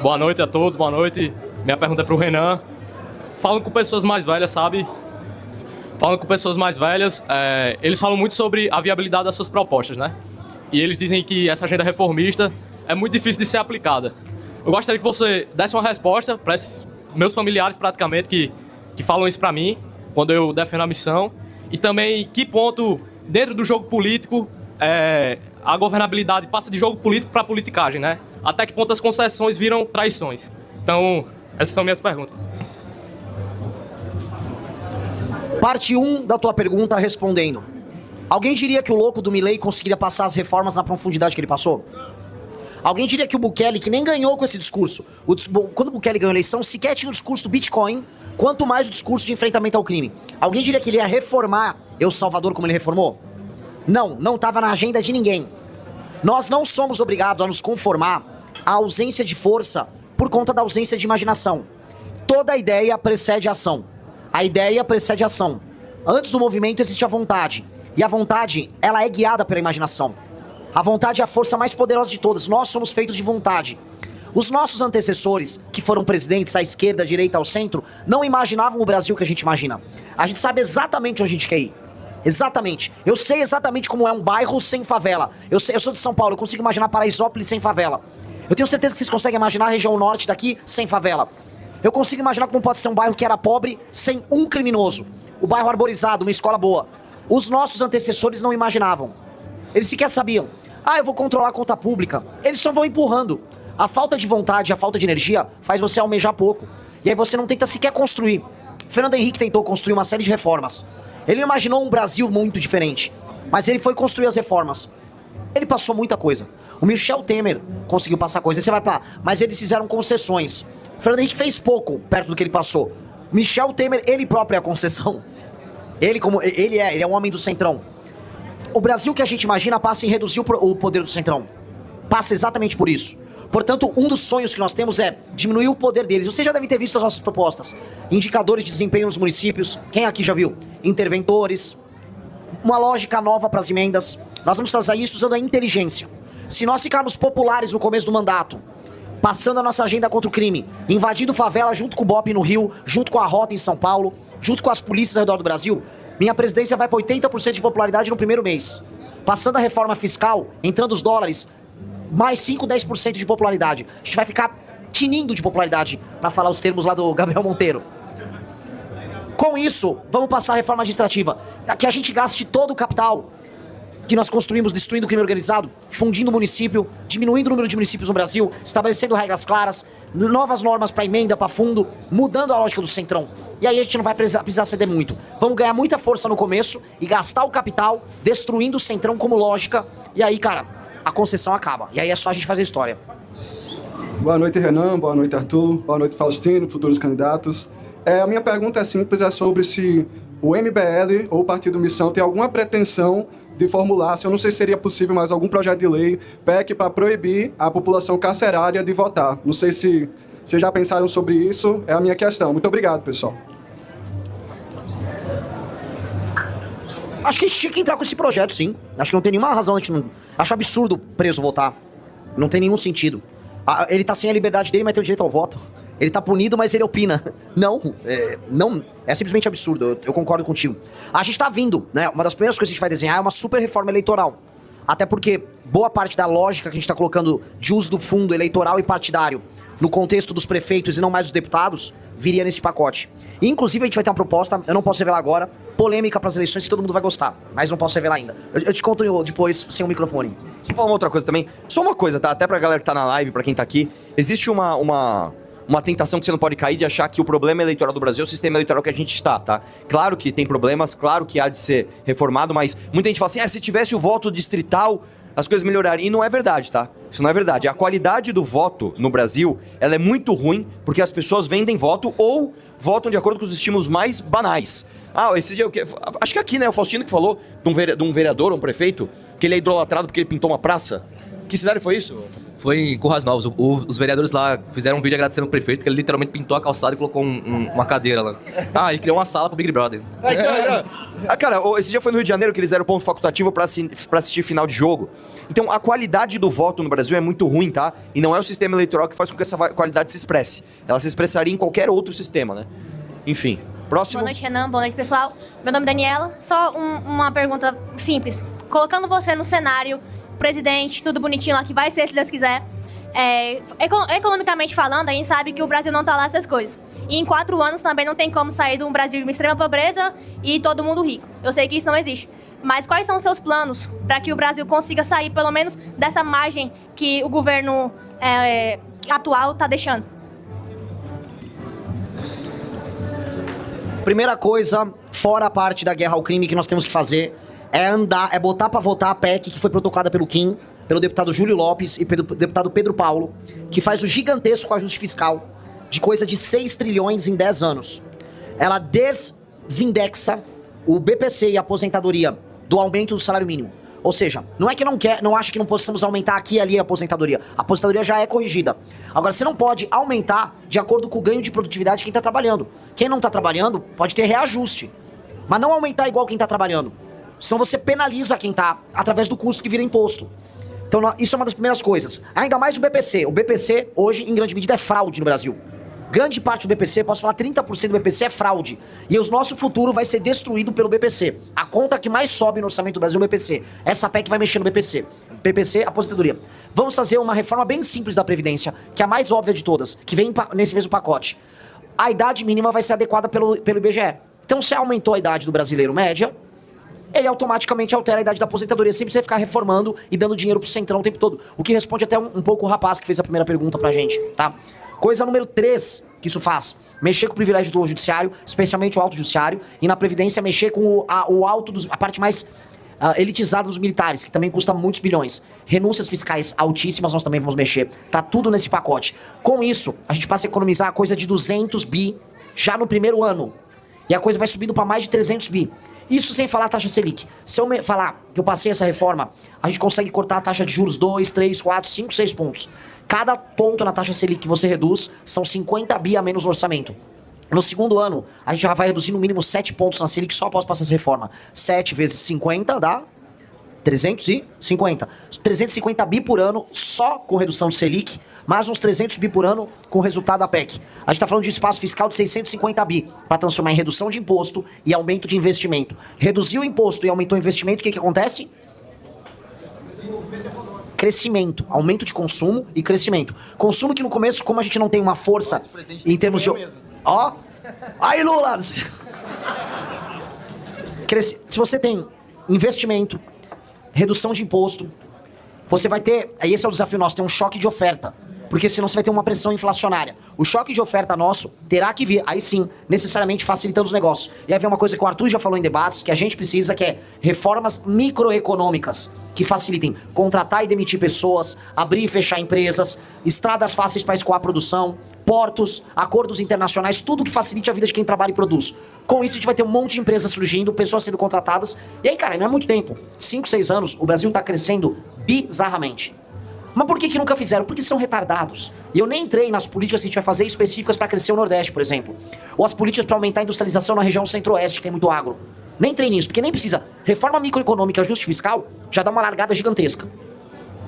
Boa noite a todos, boa noite. Minha pergunta é pro Renan. Falando com pessoas mais velhas, sabe? Falando com pessoas mais velhas, eles falam muito sobre a viabilidade das suas propostas, né? E eles dizem que essa agenda reformista é muito difícil de ser aplicada. Eu gostaria que você desse uma resposta para esses meus familiares, praticamente, que falam isso para mim, quando eu defendo a missão. E também, que ponto, dentro do jogo político, a governabilidade passa de jogo político para politicagem, né? Até que ponto as concessões viram traições. Então, essas são minhas perguntas. Parte 1 da tua pergunta respondendo. Alguém diria que o louco do Milei conseguiria passar as reformas na profundidade que ele passou? Alguém diria que o Bukele, que nem ganhou com esse discurso, quando o Bukele ganhou a eleição, sequer tinha o discurso do Bitcoin, quanto mais o discurso de enfrentamento ao crime. Alguém diria que ele ia reformar El Salvador como ele reformou? Não estava na agenda de ninguém. Nós não somos obrigados a nos conformar à ausência de força por conta da ausência de imaginação. Toda ideia precede a ação. A ideia precede a ação. Antes do movimento existe a vontade. E a vontade, ela é guiada pela imaginação. A vontade é a força mais poderosa de todas. Nós somos feitos de vontade. Os nossos antecessores, que foram presidentes à esquerda, à direita, ao centro, não imaginavam o Brasil que a gente imagina. A gente sabe exatamente onde a gente quer ir. Exatamente. Eu sei exatamente como é um bairro sem favela. Eu sou de São Paulo, eu consigo imaginar Paraisópolis sem favela. Eu tenho certeza que vocês conseguem imaginar a região norte daqui sem favela. Eu consigo imaginar como pode ser um bairro que era pobre sem um criminoso. O bairro arborizado, uma escola boa. Os nossos antecessores não imaginavam. Eles sequer sabiam. Eu vou controlar a conta pública. Eles só vão empurrando. A falta de vontade, a falta de energia faz você almejar pouco. E aí você não tenta sequer construir. Fernando Henrique tentou construir uma série de reformas. Ele imaginou um Brasil muito diferente. Mas ele foi construir as reformas. Ele passou muita coisa. O Michel Temer conseguiu passar coisa. Aí você vai pra lá. Mas eles fizeram concessões. O Fernando Henrique fez pouco perto do que ele passou. Michel Temer, ele próprio é a concessão. Ele é um homem do centrão. O Brasil que a gente imagina passa em reduzir o poder do centrão. Passa exatamente por isso. Portanto, um dos sonhos que nós temos é diminuir o poder deles. Você já deve ter visto as nossas propostas. Indicadores de desempenho nos municípios. Quem aqui já viu? Interventores. Uma lógica nova para as emendas. Nós vamos fazer isso usando a inteligência. Se nós ficarmos populares no começo do mandato, passando a nossa agenda contra o crime, invadindo favela junto com o BOP no Rio, junto com a Rota em São Paulo, junto com as polícias ao redor do Brasil, minha presidência vai para 80% de popularidade no primeiro mês. Passando a reforma fiscal, entrando os dólares, mais 5, 10% de popularidade. A gente vai ficar tinindo de popularidade, para falar os termos lá do Gabriel Monteiro. Com isso, vamos passar a reforma administrativa. Que a gente gaste todo o capital que nós construímos destruindo o crime organizado, fundindo o município, diminuindo o número de municípios no Brasil, estabelecendo regras claras, novas normas para emenda, para fundo, mudando a lógica do centrão. E aí a gente não vai precisar ceder muito. Vamos ganhar muita força no começo e gastar o capital destruindo o centrão como lógica. E aí, cara, a concessão acaba. E aí é só a gente fazer história. Boa noite, Renan. Boa noite, Arthur. Boa noite, Faustino, futuros candidatos. A minha pergunta é simples, é sobre se o MBL ou o Partido Missão tem alguma pretensão de formular, se eu não sei se seria possível, mas algum projeto de lei, PEC, para proibir a população carcerária de votar. Não sei se vocês já pensaram sobre isso, é a minha questão. Muito obrigado, pessoal. Acho que a gente tinha que entrar com esse projeto, sim. Acho que não tem nenhuma razão, a gente não... Acho absurdo preso votar. Não tem nenhum sentido. Ele tá sem a liberdade dele, mas tem o direito ao voto. Ele tá punido, mas ele opina. Não, é simplesmente absurdo, eu concordo contigo. A gente tá vindo, né? Uma das primeiras coisas que a gente vai desenhar é uma super reforma eleitoral. Até porque boa parte da lógica que a gente tá colocando de uso do fundo eleitoral e partidário no contexto dos prefeitos e não mais dos deputados, viria nesse pacote. E, inclusive, a gente vai ter uma proposta, eu não posso revelar agora, polêmica para as eleições que todo mundo vai gostar, mas não posso revelar ainda. Eu te conto depois, sem o microfone. Só falar uma outra coisa também. Só uma coisa, tá? Até pra galera que tá na live, pra quem tá aqui. Existe uma tentação que você não pode cair de achar que o problema eleitoral do Brasil é o sistema eleitoral que a gente está, tá? Claro que tem problemas, claro que há de ser reformado, mas muita gente fala assim, se tivesse o voto distrital, as coisas melhorariam. E não é verdade, tá? Isso não é verdade. A qualidade do voto no Brasil, ela é muito ruim, porque as pessoas vendem voto ou votam de acordo com os estímulos mais banais. Esse dia, acho que aqui, né, o Faustino que falou de um vereador, um prefeito, que ele é idolatrado porque ele pintou uma praça. Que cenário foi isso? Foi em Currais Novos. Os vereadores lá fizeram um vídeo agradecendo o prefeito, porque ele literalmente pintou a calçada e colocou uma cadeira lá. Ah, e criou uma sala pro Big Brother. Cara, esse dia foi no Rio de Janeiro que eles deram ponto facultativo pra assistir final de jogo. Então, a qualidade do voto no Brasil é muito ruim, tá? E não é o sistema eleitoral que faz com que essa qualidade se expresse. Ela se expressaria em qualquer outro sistema, né? Enfim. Próximo. Boa noite, Renan. Boa noite, pessoal. Meu nome é Daniela. Só uma pergunta simples. Colocando você no cenário, presidente, tudo bonitinho lá, que vai ser, se Deus quiser. Economicamente falando, a gente sabe que o Brasil não tá lá essas coisas. E em 4 anos também não tem como sair de um Brasil de uma extrema pobreza e todo mundo rico. Eu sei que isso não existe. Mas quais são os seus planos para que o Brasil consiga sair, pelo menos, dessa margem que o governo atual está deixando? Primeira coisa, fora a parte da guerra ao crime que nós temos que fazer, é botar pra votar a PEC que foi protocada pelo Kim, pelo deputado Júlio Lopes e pelo deputado Pedro Paulo, que faz o gigantesco ajuste fiscal de coisa de 6 trilhões em 10 anos. Ela desindexa o BPC e a aposentadoria do aumento do salário mínimo. Ou seja, não é que não acha que não possamos aumentar aqui e ali a aposentadoria. A aposentadoria já é corrigida. Agora, você não pode aumentar de acordo com o ganho de produtividade de quem está trabalhando. Quem não está trabalhando pode ter reajuste, mas não aumentar igual quem está trabalhando. Senão você penaliza quem está através do custo que vira imposto. Então, isso é uma das primeiras coisas. Ainda mais o BPC. O BPC, hoje, em grande medida, é fraude no Brasil. Grande parte do BPC, posso falar 30% do BPC é fraude. E o nosso futuro vai ser destruído pelo BPC. A conta que mais sobe no orçamento do Brasil é o BPC. Essa PEC vai mexer no BPC. BPC, aposentadoria. Vamos fazer uma reforma bem simples da Previdência, que é a mais óbvia de todas, que vem nesse mesmo pacote. A idade mínima vai ser adequada pelo IBGE. Então, se aumentou a idade do brasileiro média, ele automaticamente altera a idade da aposentadoria, sempre você ficar reformando e dando dinheiro pro Centrão o tempo todo. O que responde até um pouco o rapaz que fez a primeira pergunta pra gente, tá? Coisa número 3 que isso faz: mexer com o privilégio do judiciário, especialmente o alto judiciário, e na Previdência mexer com a parte mais elitizada dos militares, que também custa muitos bilhões. Renúncias fiscais altíssimas nós também vamos mexer. Tá tudo nesse pacote. Com isso, a gente passa a economizar a coisa de 200 bi já no primeiro ano. E a coisa vai subindo para mais de 300 bi. Isso sem falar a taxa Selic. Se eu falar que eu passei essa reforma, a gente consegue cortar a taxa de juros 2, 3, 4, 5, 6 pontos. Cada ponto na taxa Selic que você reduz são 50 bi a menos no orçamento. No segundo ano, a gente já vai reduzir no mínimo 7 pontos na Selic só após passar essa reforma. 7 vezes 50 dá 350. 350 bi por ano só com redução de Selic, mais uns 300 bi por ano com o resultado da PEC. A gente está falando de espaço fiscal de 650 bi para transformar em redução de imposto e aumento de investimento. Reduziu o imposto e aumentou o investimento, o que acontece? Crescimento, aumento de consumo e crescimento. Consumo que no começo, como a gente não tem uma força em termos de... Ó, aí Lula! Se você tem investimento, redução de imposto, você vai ter, aí esse é o desafio nosso, ter um choque de oferta, porque senão você vai ter uma pressão inflacionária. O choque de oferta nosso terá que vir, aí sim, necessariamente facilitando os negócios. E aí vem uma coisa que o Arthur já falou em debates, que a gente precisa, que é reformas microeconômicas, que facilitem contratar e demitir pessoas, abrir e fechar empresas, estradas fáceis para escoar a produção, portos, acordos internacionais, tudo que facilite a vida de quem trabalha e produz. Com isso, a gente vai ter um monte de empresas surgindo, pessoas sendo contratadas. E aí, cara, não é muito tempo. 5, 6 anos, o Brasil tá crescendo bizarramente. Mas por que nunca fizeram? Porque são retardados. E eu nem entrei nas políticas que a gente vai fazer específicas para crescer o Nordeste, por exemplo. Ou as políticas para aumentar a industrialização na região Centro-Oeste, que tem muito agro. Nem entrei nisso, porque nem precisa. Reforma microeconômica, ajuste fiscal, já dá uma largada gigantesca.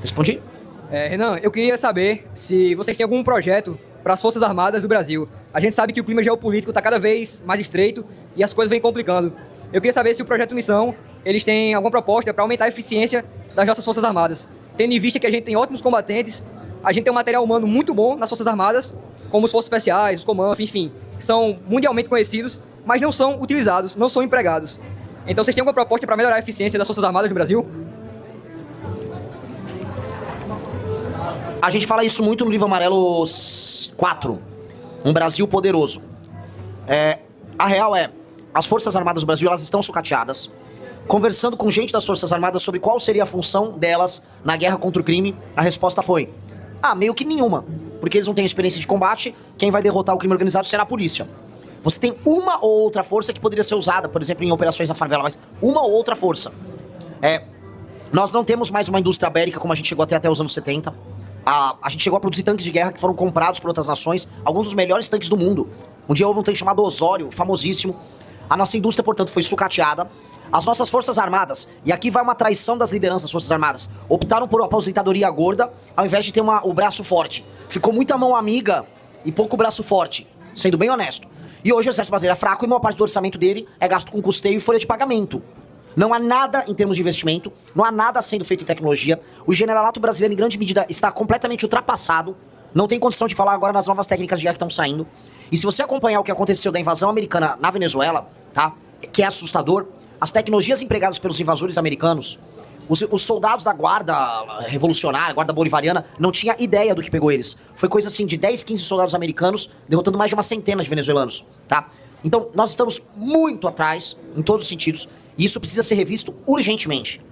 Respondi? Renan, eu queria saber se vocês têm algum projeto para as Forças Armadas do Brasil. A gente sabe que o clima geopolítico está cada vez mais estreito e as coisas vêm complicando. Eu queria saber se o projeto Missão, eles têm alguma proposta para aumentar a eficiência das nossas Forças Armadas. Tendo em vista que a gente tem ótimos combatentes, a gente tem um material humano muito bom nas Forças Armadas, como os Forças Especiais, os comandos, enfim, são mundialmente conhecidos, mas não são utilizados, não são empregados. Então vocês têm alguma proposta para melhorar a eficiência das Forças Armadas no Brasil? A gente fala isso muito no livro amarelo 4, Um Brasil Poderoso. A real é, as Forças Armadas do Brasil, elas estão sucateadas. Conversando com gente das Forças Armadas sobre qual seria a função delas na guerra contra o crime, a resposta foi: meio que nenhuma. Porque eles não têm experiência de combate, quem vai derrotar o crime organizado será a polícia. Você tem uma ou outra força que poderia ser usada, por exemplo, em operações na favela, mas uma ou outra força. Nós não temos mais uma indústria bélica como a gente chegou até os anos 70. A gente chegou a produzir tanques de guerra que foram comprados por outras nações, alguns dos melhores tanques do mundo. Um dia houve um tanque chamado Osório, famosíssimo. A nossa indústria, portanto, foi sucateada. As nossas forças armadas, e aqui vai uma traição das lideranças das forças armadas, optaram por uma aposentadoria gorda, ao invés de ter o braço forte. Ficou muita mão amiga e pouco braço forte, sendo bem honesto. E hoje o exército brasileiro é fraco e uma parte do orçamento dele é gasto com custeio e folha de pagamento. Não há nada em termos de investimento, não há nada sendo feito em tecnologia. O generalato brasileiro, em grande medida, está completamente ultrapassado. Não tem condição de falar agora nas novas técnicas de guerra que estão saindo. E se você acompanhar o que aconteceu da invasão americana na Venezuela, tá? Que é assustador, as tecnologias empregadas pelos invasores americanos, os soldados da guarda revolucionária, guarda bolivariana, não tinha ideia do que pegou eles. Foi coisa assim de 10, 15 soldados americanos derrotando mais de uma centena de venezuelanos, tá? Então, nós estamos muito atrás, em todos os sentidos, e isso precisa ser revisto urgentemente.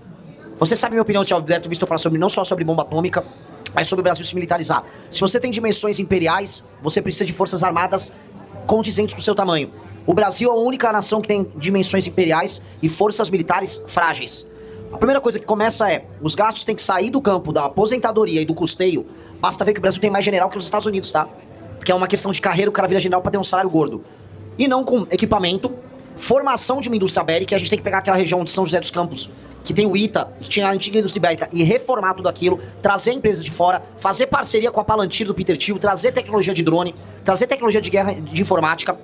Você sabe a minha opinião, você já deve ter visto eu falar sobre, não só sobre bomba atômica, mas sobre o Brasil se militarizar. Se você tem dimensões imperiais, você precisa de forças armadas condizentes com o seu tamanho. O Brasil é a única nação que tem dimensões imperiais e forças militares frágeis. A primeira coisa que começa é, os gastos têm que sair do campo da aposentadoria e do custeio. Basta ver que o Brasil tem mais general que os Estados Unidos, tá? Porque é uma questão de carreira, o cara vira general pra ter um salário gordo. E não com equipamento, formação de uma indústria bélica. A gente tem que pegar aquela região de São José dos Campos, que tem o ITA, que tinha a antiga indústria bélica, e reformar tudo aquilo, trazer empresas de fora, fazer parceria com a Palantir do Peter Thiel, trazer tecnologia de drone, trazer tecnologia de guerra, de informática.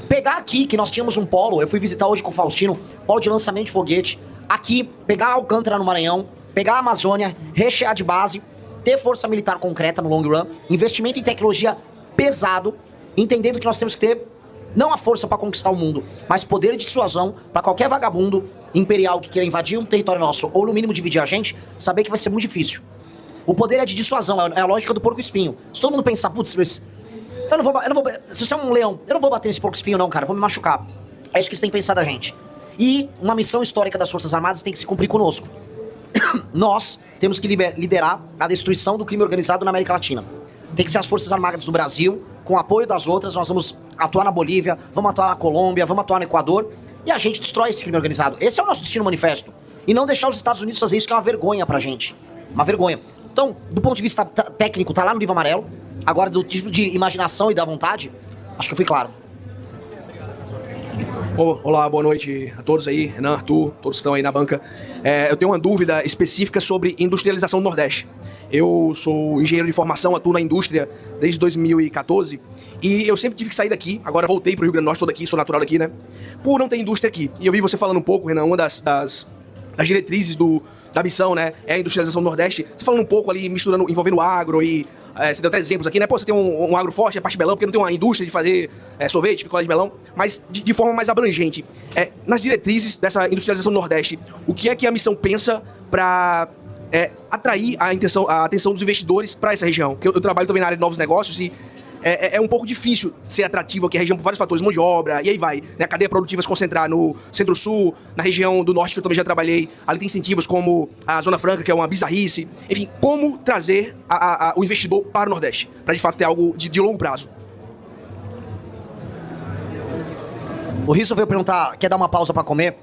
Pegar aqui, que nós tínhamos um polo, eu fui visitar hoje com o Faustino, polo de lançamento de foguete, aqui, pegar a Alcântara no Maranhão, pegar a Amazônia, rechear de base, ter força militar concreta no long run, investimento em tecnologia pesado, entendendo que nós temos que ter não a força para conquistar o mundo, mas poder de dissuasão para qualquer vagabundo imperial que queira invadir um território nosso, ou no mínimo dividir a gente, saber que vai ser muito difícil. O poder é de dissuasão, é a lógica do porco-espinho. Se todo mundo pensar, putz, eu não vou, se você é um leão, eu não vou bater nesse porco-espinho não, cara, eu vou me machucar. É isso que eles têm que pensar da gente. E uma missão histórica das Forças Armadas tem que se cumprir conosco. Nós temos que liderar a destruição do crime organizado na América Latina. Tem que ser as Forças Armadas do Brasil, com apoio das outras, nós vamos atuar na Bolívia, vamos atuar na Colômbia, vamos atuar no Equador, e a gente destrói esse crime organizado. Esse é o nosso destino manifesto. E não deixar os Estados Unidos fazer isso, que é uma vergonha pra gente. Uma vergonha. Então, do ponto de vista técnico, tá lá no livro amarelo. Agora, do tipo de imaginação e da vontade, acho que eu fui claro. Olá, boa noite a todos aí, Renan, Arthur, todos que estão aí na banca. Eu tenho uma dúvida específica sobre industrialização do Nordeste. Eu sou engenheiro de formação, atuo na indústria desde 2014 e eu sempre tive que sair daqui, agora voltei pro Rio Grande do Norte, sou daqui, sou natural daqui, né? Por não ter indústria aqui. E eu vi você falando um pouco, Renan, uma das diretrizes da missão, né, é a industrialização do Nordeste. Você falando um pouco ali, misturando, envolvendo o agro e... você deu até exemplos aqui, né? Pô, você tem um agro forte, é parte de melão, porque não tem uma indústria de fazer sorvete, picolé de melão, mas de forma mais abrangente. Nas diretrizes dessa industrialização do Nordeste, o que é que a missão pensa para atrair a atenção dos investidores para essa região? Porque eu trabalho também na área de novos negócios e é um pouco difícil ser atrativo aqui a região por vários fatores, mão de obra, e aí vai, né? A cadeia produtiva se concentrar no Centro-Sul, na região do Norte, que eu também já trabalhei, ali tem incentivos como a Zona Franca, que é uma bizarrice. Enfim, como trazer o investidor para o Nordeste, para de fato ter algo de longo prazo? O Risso veio perguntar, quer dar uma pausa pra comer?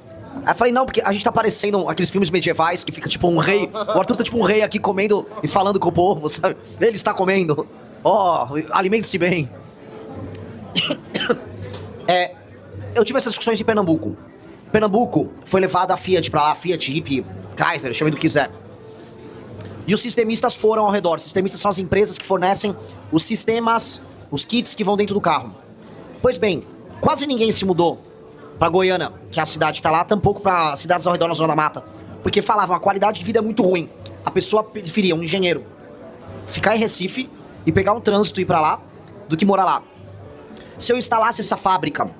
Aí eu falei, não, porque a gente tá parecendo aqueles filmes medievais que fica tipo um rei. O Arthur tá tipo um rei aqui comendo e falando com o povo, sabe? Ele está comendo. Alimente-se bem. Eu tive essas discussões em Pernambuco. Pernambuco foi levada a Fiat pra lá, Fiat, Jeep, Chrysler, chame do que quiser. E os sistemistas foram ao redor. Sistemistas são as empresas que fornecem os sistemas, os kits que vão dentro do carro. Pois bem, quase ninguém se mudou pra Goiânia, que é a cidade que tá lá, tampouco pra cidades ao redor na Zona da Mata. Porque falavam, a qualidade de vida é muito ruim. A pessoa preferia um engenheiro ficar em Recife e pegar um trânsito e ir pra lá, do que morar lá. Se eu instalasse essa fábrica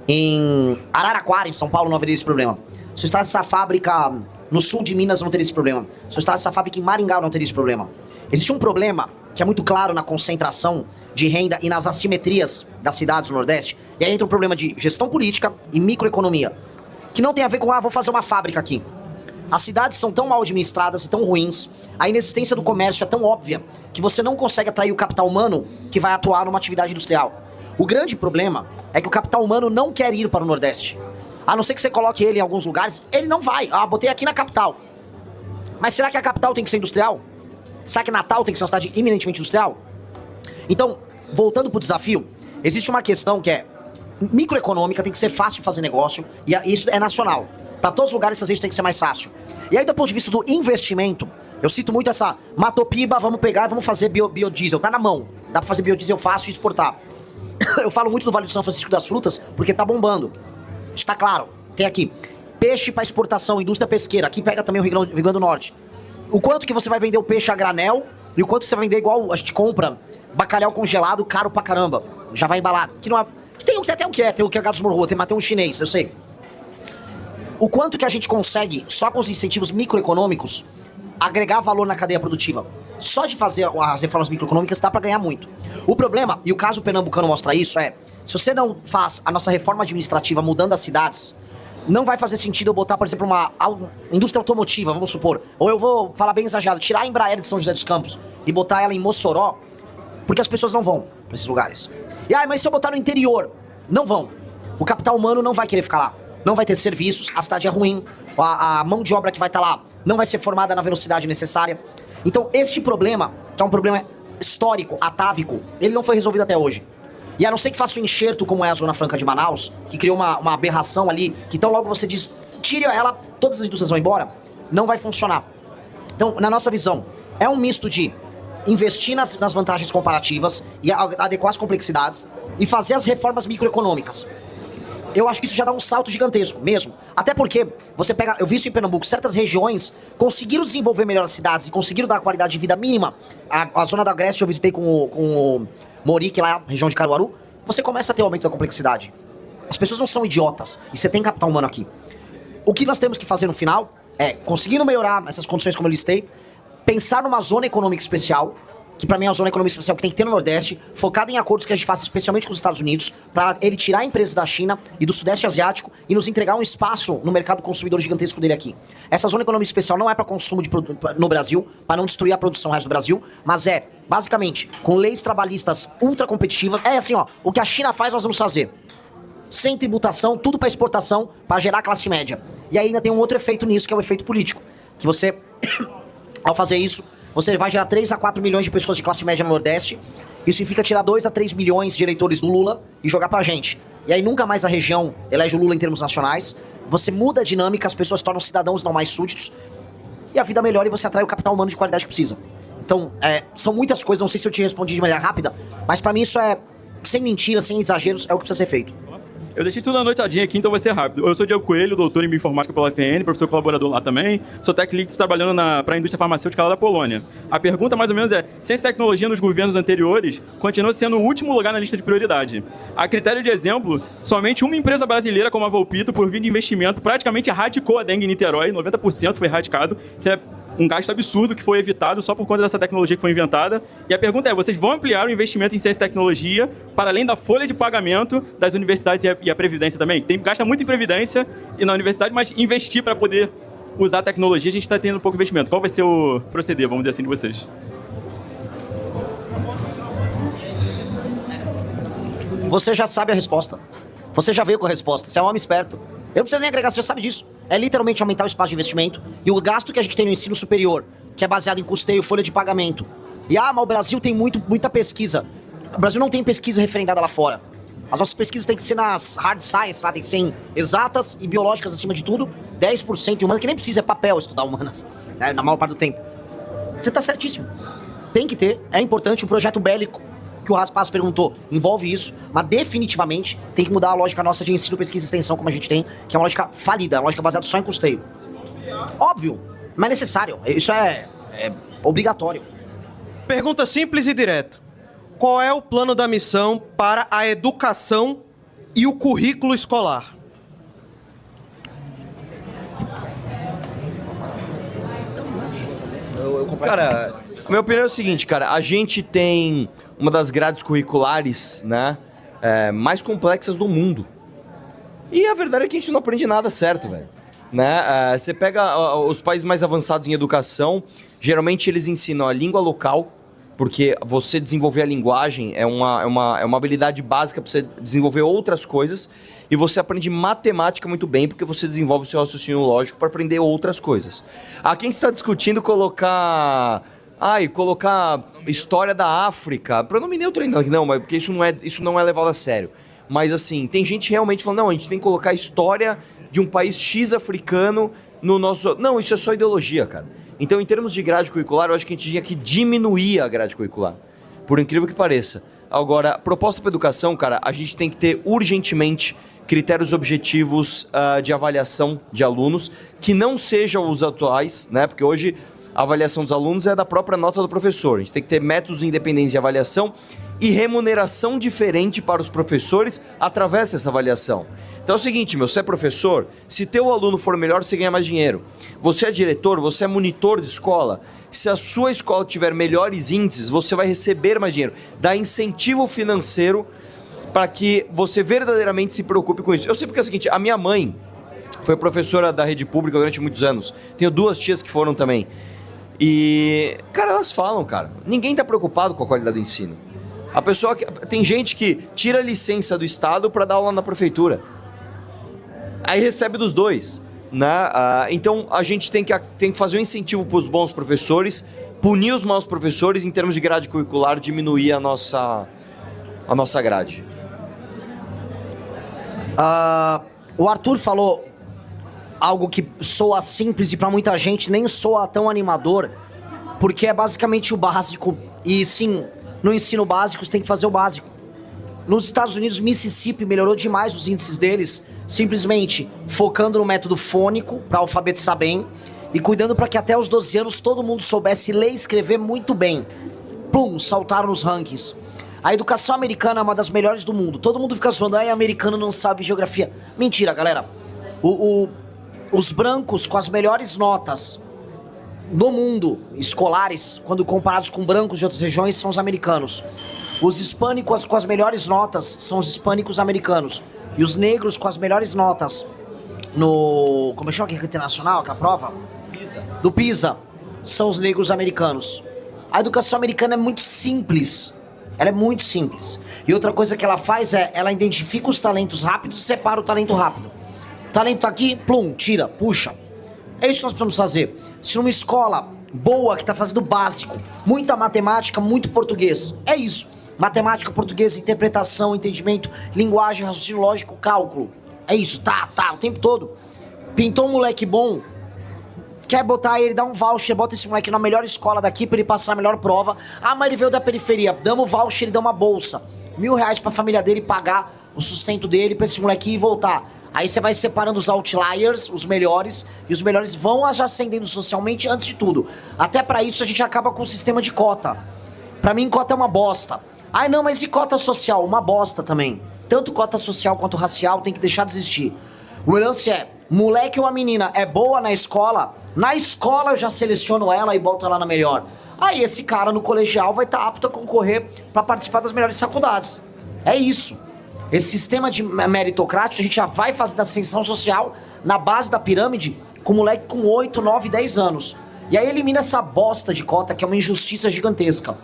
em Araraquara, em São Paulo, não haveria esse problema. Se eu instalasse essa fábrica no sul de Minas, não teria esse problema. Se eu instalasse essa fábrica em Maringá, não teria esse problema. Existe um problema que é muito claro na concentração de renda e nas assimetrias das cidades do Nordeste. E aí entra um problema de gestão política e microeconomia, que não tem a ver com, vou fazer uma fábrica aqui. As cidades são tão mal administradas e tão ruins, a inexistência do comércio é tão óbvia, que você não consegue atrair o capital humano que vai atuar numa atividade industrial. O grande problema é que o capital humano não quer ir para o Nordeste. A não ser que você coloque ele em alguns lugares, ele não vai. Botei aqui na capital. Mas será que a capital tem que ser industrial? Será que Natal tem que ser uma cidade eminentemente industrial? Então, voltando pro desafio, existe uma questão que é microeconômica, tem que ser fácil fazer negócio, e isso é nacional. Para todos os lugares, essas vezes tem que ser mais fácil. E aí, do ponto de vista do investimento, eu cito muito essa Matopiba, vamos pegar e vamos fazer biodiesel. Tá na mão. Dá pra fazer biodiesel fácil e exportar. Eu falo muito do Vale do São Francisco das Frutas, porque tá bombando. Isso tá claro. Tem aqui. Peixe para exportação, indústria pesqueira. Aqui pega também o Rio Grande do Norte. O quanto que você vai vender o peixe a granel e o quanto você vai vender igual a gente compra bacalhau congelado, caro pra caramba. Já vai embalado. Que não é... Tem até o que é. Tem o que é Gatos Morro, tem um chinês, eu sei. O quanto que a gente consegue, só com os incentivos microeconômicos, agregar valor na cadeia produtiva. Só de fazer as reformas microeconômicas dá pra ganhar muito. O problema, e o caso pernambucano mostra isso, é... Se você não faz a nossa reforma administrativa mudando as cidades, não vai fazer sentido eu botar, por exemplo, uma indústria automotiva, vamos supor. Ou eu vou falar bem exagerado, tirar a Embraer de São José dos Campos e botar ela em Mossoró, porque as pessoas não vão pra esses lugares. E mas se eu botar no interior, não vão. O capital humano não vai querer ficar lá. Não vai ter serviços, a cidade é ruim, a mão de obra que vai estar lá não vai ser formada na velocidade necessária. Então, este problema, que é um problema histórico, atávico, ele não foi resolvido até hoje. E a não ser que faça um enxerto como é a Zona Franca de Manaus, que criou uma aberração ali, que tão logo você diz, tire ela, todas as indústrias vão embora, não vai funcionar. Então, na nossa visão, é um misto de investir nas vantagens comparativas e adequar as complexidades e fazer as reformas microeconômicas. Eu acho que isso já dá um salto gigantesco, mesmo. Até porque, você pega, eu vi isso em Pernambuco, certas regiões conseguiram desenvolver melhor as cidades e conseguiram dar qualidade de vida mínima. A zona da Agreste eu visitei com o Morique, lá, região de Caruaru, você começa a ter um aumento da complexidade. As pessoas não são idiotas, e você tem capital humano aqui. O que nós temos que fazer no final é, conseguindo melhorar essas condições como eu listei, pensar numa zona econômica especial, que pra mim é uma zona econômica especial que tem que ter no Nordeste, focada em acordos que a gente faça especialmente com os Estados Unidos, pra ele tirar empresas da China e do Sudeste Asiático e nos entregar um espaço no mercado consumidor gigantesco dele aqui. Essa zona econômica especial não é pra consumo no Brasil, pra não destruir a produção do resto do Brasil, mas é, basicamente, com leis trabalhistas ultra competitivas, é assim, ó, o que a China faz nós vamos fazer. Sem tributação, tudo pra exportação, pra gerar classe média. E aí ainda tem um outro efeito nisso, que é o efeito político, que você, ao fazer isso, você vai gerar 3 a 4 milhões de pessoas de classe média no Nordeste. Isso significa tirar 2 a 3 milhões de eleitores do Lula e jogar pra gente. E aí nunca mais a região elege o Lula em termos nacionais. Você muda a dinâmica, as pessoas se tornam cidadãos não mais súditos. E a vida melhora e você atrai o capital humano de qualidade que precisa. Então, são muitas coisas, não sei se eu te respondi de maneira rápida, mas pra mim isso é, sem mentiras, sem exageros, é o que precisa ser feito. Eu deixei tudo anotadinho aqui, então vai ser rápido. Eu sou Diego Coelho, doutor em bioinformática pela UFN, professor colaborador lá também. Sou tech lead trabalhando para a indústria farmacêutica lá da Polônia. A pergunta mais ou menos é, ciência e tecnologia nos governos anteriores continua sendo o último lugar na lista de prioridade. A critério de exemplo, somente uma empresa brasileira como a Volpito, por vir de investimento, praticamente erradicou a dengue em Niterói, 90% foi erradicado. Isso é um gasto absurdo que foi evitado só por conta dessa tecnologia que foi inventada. E a pergunta é, vocês vão ampliar o investimento em ciência e tecnologia para além da folha de pagamento das universidades e a Previdência também? Gasta muito em Previdência e na universidade, mas investir para poder usar a tecnologia, a gente está tendo pouco investimento. Qual vai ser o proceder, vamos dizer assim, de vocês? Você já sabe a resposta. Você já veio com a resposta. Você é um homem esperto. Eu não preciso nem agregar, você já sabe disso. É literalmente aumentar o espaço de investimento e o gasto que a gente tem no ensino superior, que é baseado em custeio, folha de pagamento. E mas o Brasil tem muita pesquisa. O Brasil não tem pesquisa referendada lá fora. As nossas pesquisas têm que ser nas hard science, tá? Tem que ser em exatas e biológicas acima de tudo, 10% em humanas, que nem precisa, é papel estudar humanas, né? Na maior parte do tempo. Você tá certíssimo. Tem que ter, é importante, um projeto bélico, que o Raspas perguntou, envolve isso, mas definitivamente tem que mudar a lógica nossa de ensino, pesquisa e extensão como a gente tem, que é uma lógica falida, uma lógica baseada só em custeio. Óbvio, mas é necessário, isso é obrigatório. Pergunta simples e direta. Qual é o plano da missão para a educação e o currículo escolar? Cara, a minha opinião é o seguinte, cara, a gente tem uma das grades curriculares, né, mais complexas do mundo. E a verdade é que a gente não aprende nada certo, velho. Né? Você pega os países mais avançados em educação, geralmente eles ensinam a língua local, porque você desenvolver a linguagem é uma habilidade básica para você desenvolver outras coisas, e você aprende matemática muito bem, porque você desenvolve o seu raciocínio lógico para aprender outras coisas. Aqui a gente está discutindo colocar história da África, pronome neutro ainda, não, mas porque isso não é levado a sério. Mas assim, tem gente realmente falando, não, a gente tem que colocar a história de um país X africano no nosso... Não, isso é só ideologia, cara. Então, em termos de grade curricular, eu acho que a gente tinha que diminuir a grade curricular, por incrível que pareça. Agora, proposta para educação, cara, a gente tem que ter urgentemente critérios objetivos de avaliação de alunos, que não sejam os atuais, né? Porque hoje a avaliação dos alunos é da própria nota do professor. A gente tem que ter métodos independentes de avaliação e remuneração diferente para os professores através dessa avaliação. Então é o seguinte, você é professor, se teu aluno for melhor, você ganha mais dinheiro. Você é diretor, você é monitor de escola, se a sua escola tiver melhores índices, você vai receber mais dinheiro. Dá incentivo financeiro para que você verdadeiramente se preocupe com isso. Eu sei porque é o seguinte, a minha mãe foi professora da rede pública durante muitos anos. Tenho 2 tias que foram também. E, cara, elas falam, cara, ninguém tá preocupado com a qualidade do ensino. A pessoa tem gente que tira a licença do Estado para dar aula na prefeitura. Aí recebe dos dois, né? Então a gente tem que fazer um incentivo para os bons professores, punir os maus professores em termos de grade curricular, diminuir a nossa grade. O Arthur falou algo que soa simples e para muita gente nem soa tão animador, porque é basicamente o básico. E sim, no ensino básico você tem que fazer o básico. Nos Estados Unidos, Mississippi melhorou demais os índices deles, simplesmente focando no método fônico para alfabetizar bem e cuidando para que até os 12 anos todo mundo soubesse ler e escrever muito bem. Plum, saltaram nos rankings. A educação americana é uma das melhores do mundo. Todo mundo fica zoando, americano não sabe geografia. Mentira, galera. Os brancos com as melhores notas no mundo, escolares, quando comparados com brancos de outras regiões, são os americanos. Os hispânicos com as melhores notas são os hispânicos americanos. E os negros com as melhores notas no... Como é que chama aquele internacional, aquela prova? PISA. Do PISA. São os negros americanos. A educação americana é muito simples. Ela é muito simples. E outra coisa que ela faz é, ela identifica os talentos rápidos e separa o talento rápido. O talento tá aqui, plum, tira, puxa. É isso que nós precisamos fazer. Se numa escola boa, que tá fazendo básico, muita matemática, muito português, é isso. Matemática, português, interpretação, entendimento, linguagem, raciocínio lógico, cálculo. É isso, tá, o tempo todo. Pintou um moleque bom, quer botar ele, dá um voucher, bota esse moleque na melhor escola daqui pra ele passar a melhor prova. Ah, mas ele veio da periferia, damos o voucher, ele dá uma bolsa. R$1.000 pra família dele pagar o sustento dele pra esse moleque ir e voltar. Aí você vai separando os outliers, os melhores, e os melhores vão já ascendendo socialmente antes de tudo. Até pra isso a gente acaba com o sistema de cota. Pra mim, cota é uma bosta. Ai não, mas e cota social? Uma bosta também. Tanto cota social quanto racial tem que deixar de existir. O lance é, moleque ou a menina é boa na escola eu já seleciono ela e boto ela na melhor. Aí esse cara no colegial vai estar apto a concorrer para participar das melhores faculdades. É isso. Esse sistema de meritocrático a gente já vai fazer da ascensão social na base da pirâmide com moleque com 8, 9, 10 anos. E aí elimina essa bosta de cota que é uma injustiça gigantesca.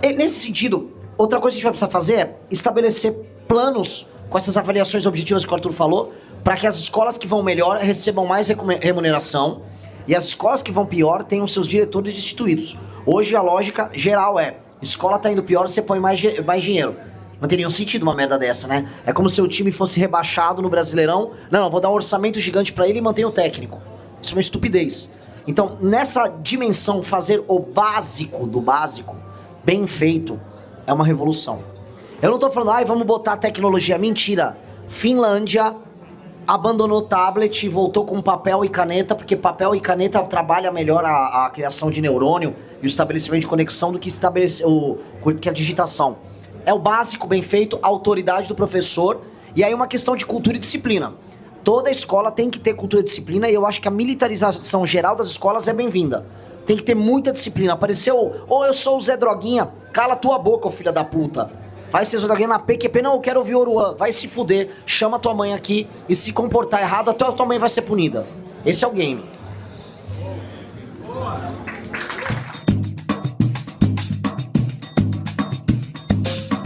E, nesse sentido, outra coisa que a gente vai precisar fazer é estabelecer planos com essas avaliações objetivas que o Arthur falou, para que as escolas que vão melhor recebam mais remuneração e as escolas que vão pior tenham seus diretores destituídos. Hoje a lógica geral é, escola tá indo pior, você põe mais dinheiro. Não tem nenhum sentido uma merda dessa, né? É como se o time fosse rebaixado no Brasileirão. Não, vou dar um orçamento gigante pra ele e manter o técnico. Isso é uma estupidez. Então, nessa dimensão, fazer o básico do básico bem feito é uma revolução. Eu não tô falando, vamos botar tecnologia. Mentira. Finlândia abandonou tablet e voltou com papel e caneta, porque papel e caneta trabalha melhor a criação de neurônio e o estabelecimento de conexão do que a digitação. É o básico bem feito, a autoridade do professor, e aí uma questão de cultura e disciplina. Toda escola tem que ter cultura e disciplina, e eu acho que a militarização geral das escolas é bem-vinda. Tem que ter muita disciplina. Apareceu, eu sou o Zé Droguinha, cala tua boca, ô filha da puta. Vai ser Zé Droguinha na PQP, não, eu quero ouvir Oruan, vai se fuder, chama tua mãe aqui, e se comportar errado, a tua mãe vai ser punida. Esse é o game.